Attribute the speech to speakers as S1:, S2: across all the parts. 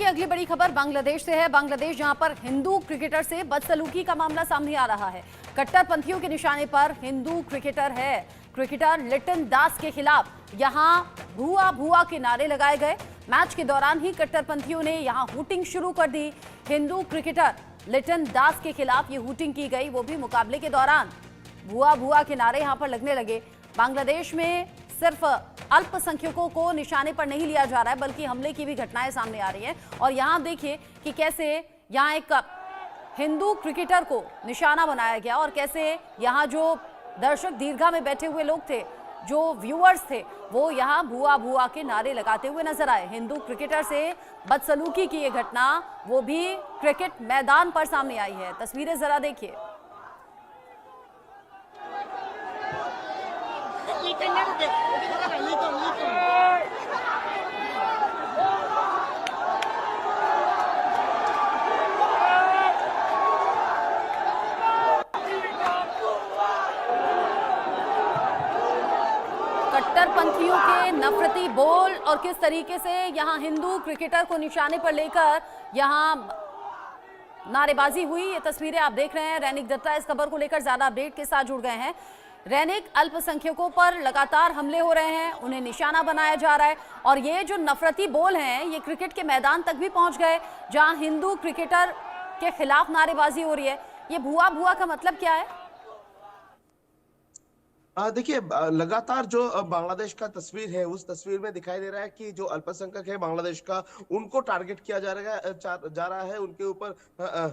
S1: अगली बड़ी खबर बांग्लादेश से है। बांग्लादेश जहां पर हिंदू क्रिकेटर से बदसलूकी का मामला सामने आ रहा है। कट्टरपंथियों के निशाने पर हिंदू क्रिकेटर लिटन दास के खिलाफ यहां भुआ भुआ के नारे लगाए गए। मैच के दौरान ही कट्टरपंथियों ने यहां हूटिंग शुरू कर दी। हिंदू क्रिकेटर लिटन दास के खिलाफ ये हूटिंग की गई, वो भी मुकाबले के दौरान। भुआ भुआ के नारे यहां पर लगने लगे। बांग्लादेश में सिर्फ अल्पसंख्यकों को निशाने पर नहीं लिया जा रहा है, बल्कि हमले की भी घटनाएं सामने आ रही हैं। और यहां देखिए कि कैसे यहां एक हिंदू क्रिकेटर को निशाना बनाया गया और कैसे यहां जो दर्शक दीर्घा में बैठे हुए लोग थे, जो व्यूअर्स थे, वो यहां भुआ भुआ के नारे लगाते हुए नजर आए। हिंदू क्रिकेटर से बदसलूकी की ये घटना वो भी क्रिकेट मैदान पर सामने आई है। तस्वीरें जरा देखिए। कट्टरपंथियों के नफरती बोल और किस तरीके से यहां हिंदू क्रिकेटर को निशाने पर लेकर यहां नारेबाजी हुई, ये तस्वीरें आप देख रहे हैं। रैनिक दत्ता इस खबर को लेकर ज्यादा अपडेट के साथ जुड़ गए हैं। रैनिक, अल्पसंख्यकों पर लगातार हमले हो रहे हैं, उन्हें निशाना बनाया जा रहा है और ये जो नफरती बोल हैं ये क्रिकेट के मैदान तक भी पहुंच गए, जहां हिंदू क्रिकेटर के खिलाफ नारेबाजी हो रही है। ये भुआ भुआ का मतलब क्या है?
S2: देखिए, लगातार जो बांग्लादेश का तस्वीर है, उस तस्वीर में दिखाई दे रहा है कि जो अल्पसंख्यक है बांग्लादेश का, उनको टारगेट किया जा रहा है। उनके ऊपर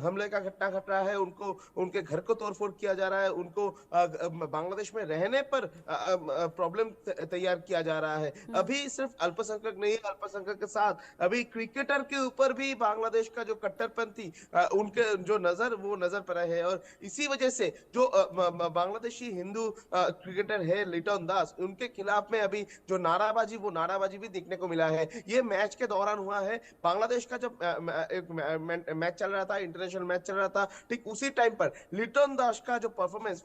S2: हमले का घटना घट रहा है, उनको उनके घर को तोड़फोड़ किया जा रहा है, उनको बांग्लादेश में रहने पर प्रॉब्लम तैयार किया जा रहा है। अभी सिर्फ अल्पसंख्यक नहीं, अल्पसंख्यक के साथ अभी क्रिकेटर के ऊपर भी बांग्लादेश का जो कट्टरपंथी उनके जो नजर पर है। और इसी वजह से जो बांग्लादेशी हिंदू क्रिकेटर है लिटन दास, उनके खिलाफ में अभी जो नाराबाजी भी देखने को मिला है। ये मैच के दौरान हुआ है। बांग्लादेश का जब एक मैच चल रहा था, इंटरनेशनल मैच चल रहा था, ठीक उसी टाइम पर लिटन दास का जो परफॉर्मेंस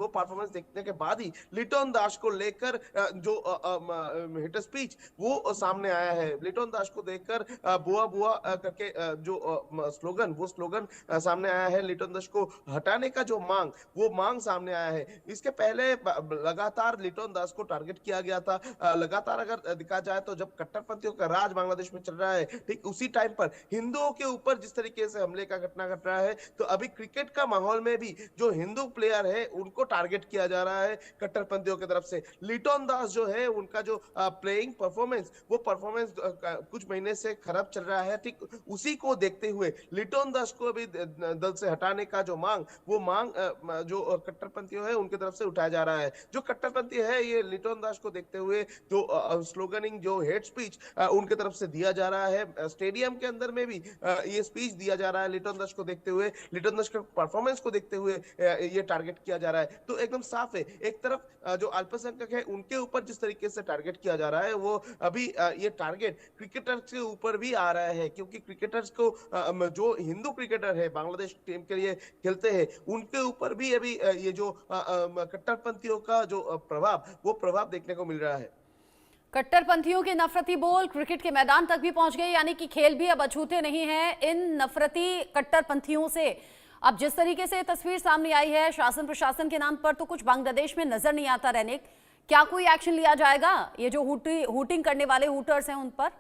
S2: देखने के बाद ही लिटन दास को लेकर जो हिट स्पीच वो सामने आया है। लिटन दास को देखकर बुआ बुआ करके जो स्लोगन सामने आया है। लिटन दास को हटाने का जो मांग सामने आया है। इसके पहले लगातार लिटन दास को टारगेट किया गया था। लगातार अगर देखा जाए तो जब कट्टरपंथियों का राज बांग्लादेश में चल रहा है, ठीक उसी टाइम पर हिंदुओं के ऊपर जिस तरीके से हमले का घटना घट रहा है, तो अभी क्रिकेट का माहौल में भी जो हिंदू प्लेयर है उनको टारगेट किया जा रहा है कट्टरपंथियों की तरफ से। लिटन दास जो है, उनका जो प्लेइंग परफॉर्मेंस, वो परफॉर्मेंस कुछ महीने से खराब चल रहा है। ठीक उसी को देखते हुए लिटन दास को अभी दल से हटाने का जो मांग जो कट्टरपंथियों है उनकी तरफ से उठाया जा रहा है। जो कट्टरपंथी है, ये लिटन दास को देखते हुए जो स्लोगनिंग, जो हेड स्पीच उनके तरफ से दिया जा रहा है। स्टेडियम के अंदर में भी ये स्पीच दिया जा रहा है। लिटन दास को देखते हुए, लिटन दास के परफॉर्मेंस को देखते हुए ये टारगेट किया जा रहा है। तो एकदम साफ है, एक तरफ जो अल्पसंख्यक है उनके ऊपर जिस तरीके से टारगेट किया जा रहा है, वो अभी ये टारगेट क्रिकेटर्स के ऊपर भी आ रहा है। क्योंकि क्रिकेटर्स को जो हिंदू क्रिकेटर है बांग्लादेश टीम के लिए खेलते हैं, उनके ऊपर भी अभी ये जो कट्टरपंथियों का जो प्रभाव देखने को मिल रहा है।
S1: कट्टरपंथियों के नफरती बोल क्रिकेट के मैदान तक भी पहुंच गए, यानी कि खेल भी अब अछूते नहीं हैं इन नफरती कट्टरपंथियों से। अब जिस तरीके से तस्वीर सामने आई है, शासन प्रशासन के नाम पर तो कुछ बांग्लादेश में नजर नहीं आता। रैनिक, क्या कोई एक्शन लिया जाएगा ये जो हूटिंग करने वाले हूटर्स हैं उन पर?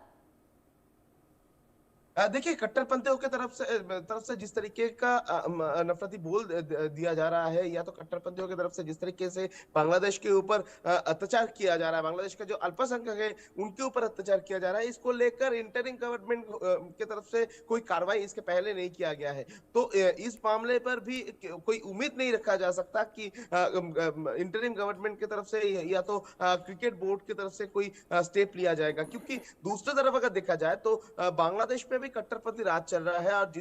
S2: देखिए, कट्टरपंथियों के तरफ से जिस तरीके का नफरती बोल दिया जा रहा है, या तो कट्टरपंथियों की तरफ से जिस तरीके से बांग्लादेश के ऊपर अत्याचार किया जा रहा है, बांग्लादेश का जो अल्पसंख्यक है उनके ऊपर अत्याचार किया जा रहा है, इसको लेकर इंटरिम गवर्नमेंट की तरफ से कोई कार्रवाई इसके पहले नहीं किया गया है। तो इस मामले पर भी कोई उम्मीद नहीं रखा जा सकता कि इंटरिम गवर्नमेंट की तरफ से या तो क्रिकेट बोर्ड की तरफ से कोई स्टेप लिया जाएगा। क्योंकि दूसरी तरफ अगर देखा जाए तो बांग्लादेश में भी कट्टरपंथी राज चल रहा है, और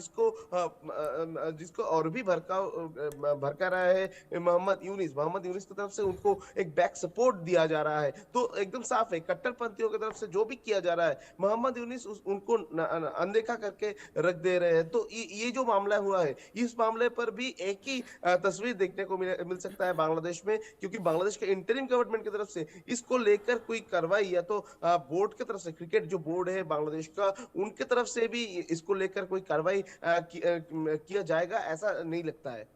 S2: जिसको और भी भड़का रहा है मोहम्मद यूनिस की तरफ से उनको एक बैक सपोर्ट दिया जा रहा है। तो एकदम साफ है, कट्टरपंथियों की तरफ से जो भी किया जा रहा है, मोहम्मद यूनिस उनको अनदेखा करके रख दे रहे हैं। तो ये जो मामला हुआ है, इस मामले पर भी एक ही तस्वीर देखने को मिल सकता है बांग्लादेश में। क्योंकि बांग्लादेश के इंटरिम गवर्नमेंट की तरफ से इसको लेकर कोई कार्रवाई या तो बोर्ड की तरफ से, क्रिकेट जो बोर्ड है बांग्लादेश का, उनके तरफ से भी इसको लेकर कोई कार्रवाई किया जाएगा, ऐसा नहीं लगता है।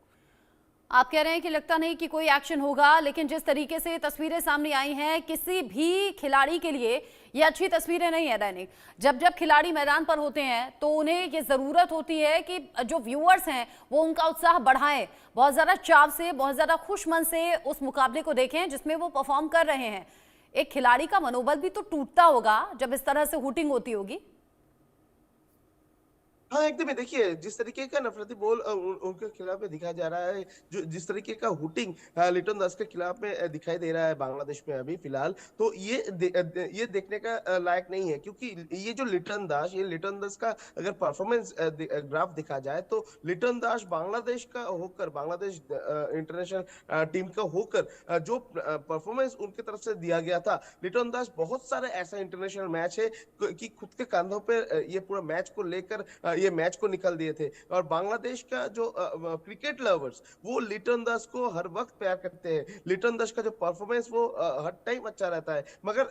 S1: आप कह रहे हैं कि लगता नहीं कि कोई एक्शन होगा, लेकिन जिस तरीके से तस्वीरें सामने आई हैं, किसी भी खिलाड़ी के लिए ये अच्छी तस्वीरें नहीं है दैनिक। जब जब खिलाड़ी मैदान पर होते हैं तो उन्हें ये जरूरत होती है कि जो व्यूअर्स हैं वो उनका उत्साह बढ़ाएं, बहुत ज्यादा चाव से, बहुत ज्यादा खुश मन से उस मुकाबले को देखें जिसमें वो परफॉर्म कर रहे हैं। एक खिलाड़ी का मनोबल भी तो टूटता होगा जब इस तरह से हुटिंग होती होगी।
S2: हाँ, एकदम ही देखिए, जिस तरीके का नफ़रती बोल उनके खिलाफ में दिखाया जा रहा है, जो जिस तरीके का हुटिंग लिटन दास के खिलाफ में दिखाई दे रहा है बांग्लादेश में अभी फ़िलहाल, तो ये देखने का लायक नहीं है, क्योंकि ये जो लिटन दास का अगर परफ़ॉर्मेंस ग्राफ देखा जाए, तो लिटन दास बांग्लादेश का होकर, बांग्लादेश इंटरनेशनल टीम का होकर जो परफ़ॉर्मेंस उनकी तरफ से दिया गया था, लिटन दास बहुत सारे ऐसा इंटरनेशनल मैच है कि खुद के कंधों पे ये पूरा मैच को लेकर ये मैच को निकल दिए थे। और बांग्लादेश का जो क्रिकेट लवर्स, वो लिटन दास को हर वक्त प्यार करते हैं। लिटन दास का जो परफॉर्मेंस वो हर टाइम अच्छा रहता है। मगर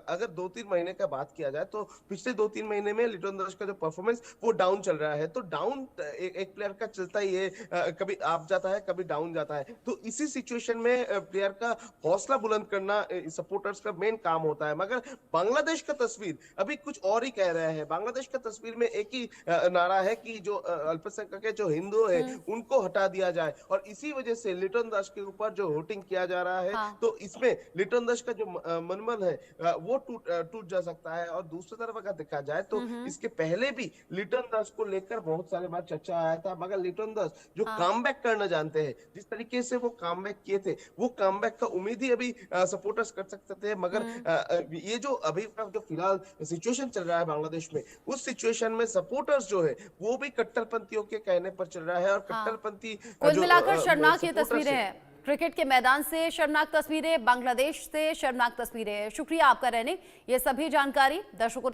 S2: अगर 2-3 महीने का बात किया जाए, तो पिछले 2-3 महीने में लिटन दास का जो परफॉर्मेंस वो डाउन चल रहा है। तो डाउन एक प्लेयर का चलता ही है, कभी अप जाता है, कभी डाउन जाता है। तो इसी सिचुएशन में प्लेयर का हौसला बुलंद करना सपोर्टर्स का मेन काम होता है। मगर बांग्लादेश का तस्वीर अभी कुछ और ही कह रहा है। बांग्लादेश का तस्वीर में एक ही नारा है कि जो अल्पसंख्यक के जो हिंदू है उनको हटा दिया जाए, और इसी वजह से लिटन दास के ऊपर जो वोटिंग किया जा रहा है,
S1: हाँ।
S2: तो इसमें लिटन दास का जो मनमन है वो टूट जा सकता है। और दूसरी तरफ अगर देखा जाए, तो इसके पहले भी लिटन दास को लेकर बहुत सारे बार चर्चा आया था, मगर लिटन दास जो
S1: हाँ।
S2: कमबैक करना जानते हैं, जिस तरीके से वो कमबैक किए थे, वो कमबैक का उम्मीद ही अभी सपोर्टर्स कर सकते थे। मगर ये जो अभी जो फिलहाल सिचुएशन चल रहा है बांग्लादेश में, उस सिचुएशन में सपोर्टर्स जो है वो भी कट्टरपंथियों के कहने पर चल रहा है। और
S1: हाँ।
S2: कट्टरपंथी
S1: कुल
S2: जो
S1: मिलाकर शर्मनाक ये
S2: सपोर्टर्स
S1: तस्वीरें
S2: है,
S1: हैं, क्रिकेट के मैदान से शर्मनाक तस्वीरें, बांग्लादेश से शर्मनाक तस्वीरें। शुक्रिया आपका रैनिक, ये सभी जानकारी दर्शकों तक